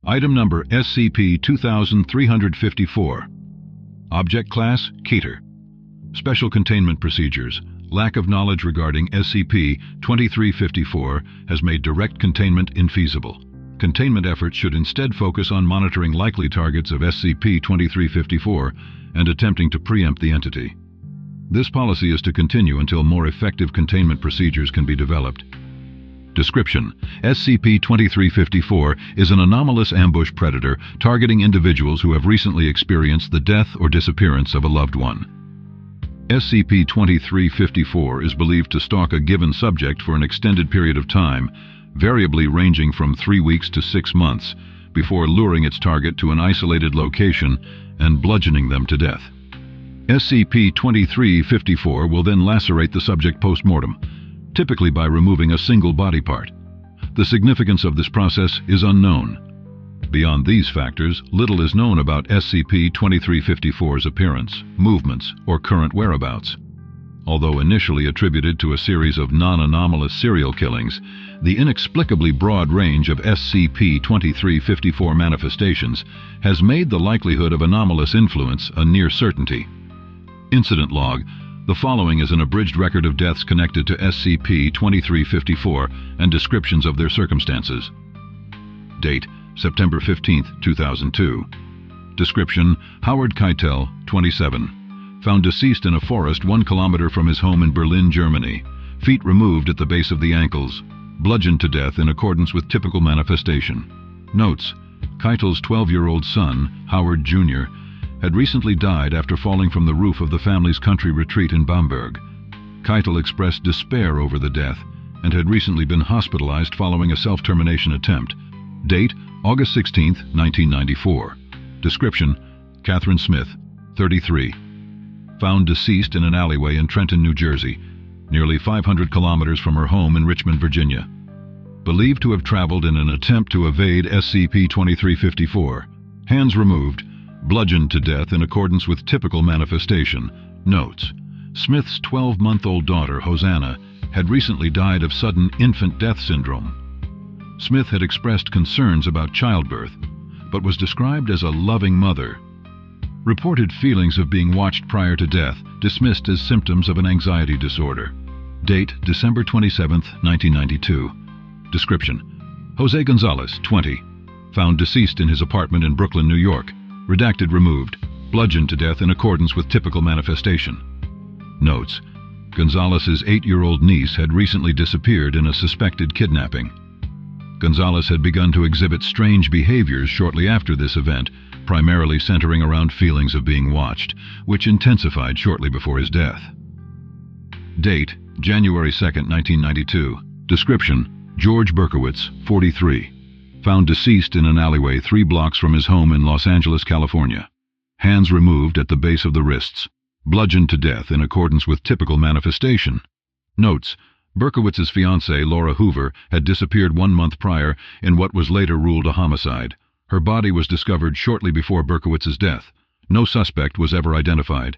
Item number SCP-2354. Object Class Keter. Special Containment Procedures. Lack of knowledge regarding SCP-2354 has made direct containment infeasible. Containment efforts should instead focus on monitoring likely targets of SCP-2354 and attempting to preempt the entity. This policy is to continue until more effective containment procedures can be developed. Description: SCP-2354 is an anomalous ambush predator targeting individuals who have recently experienced the death or disappearance of a loved one. SCP-2354 is believed to stalk a given subject for an extended period of time, variably ranging from 3 weeks to 6 months, before luring its target to an isolated location and bludgeoning them to death. SCP-2354 will then lacerate the subject post-mortem, typically by removing a single body part. The significance of this process is unknown. Beyond these factors, little is known about SCP-2354's appearance, movements, or current whereabouts. Although initially attributed to a series of non-anomalous serial killings, the inexplicably broad range of SCP-2354 manifestations has made the likelihood of anomalous influence a near certainty. Incident Log. The following is an abridged record of deaths connected to SCP-2354 and descriptions of their circumstances. Date: September 15, 2002. Description: Howard Keter, 27. Found deceased in a forest 1 kilometer from his home in Berlin, Germany. Feet removed at the base of the ankles. Bludgeoned to death in accordance with typical manifestation. Notes: Keitel's 12-year-old son, Howard Jr., had recently died after falling from the roof of the family's country retreat in Bamberg. Keter expressed despair over the death and had recently been hospitalized following a self-termination attempt. Date: August 16, 1994. Description: Catherine Smith, 33. Found deceased in an alleyway in Trenton, New Jersey, nearly 500 kilometers from her home in Richmond, Virginia. Believed to have traveled in an attempt to evade SCP-2354. Hands removed. Bludgeoned to death in accordance with typical manifestation. Notes: Smith's 12-month-old daughter, Hosanna, had recently died of sudden infant death syndrome. Smith had expressed concerns about childbirth, but was described as a loving mother. Reported feelings of being watched prior to death, dismissed as symptoms of an anxiety disorder. Date: December 27, 1992. Description: Jose Gonzalez, 20. Found deceased in his apartment in Brooklyn, New York. Redacted removed. Bludgeoned to death in accordance with typical manifestation. Notes: Gonzalez's 8-year-old niece had recently disappeared in a suspected kidnapping. Gonzalez had begun to exhibit strange behaviors shortly after this event, primarily centering around feelings of being watched, which intensified shortly before his death. Date: January 2, 1992. Description: George Berkowitz, 43. Found deceased in an alleyway 3 blocks from his home in Los Angeles, California. Hands removed at the base of the wrists. Bludgeoned to death in accordance with typical manifestation. Notes: Berkowitz's fiancée, Laura Hoover, had disappeared 1 month prior in what was later ruled a homicide. Her body was discovered shortly before Berkowitz's death. No suspect was ever identified.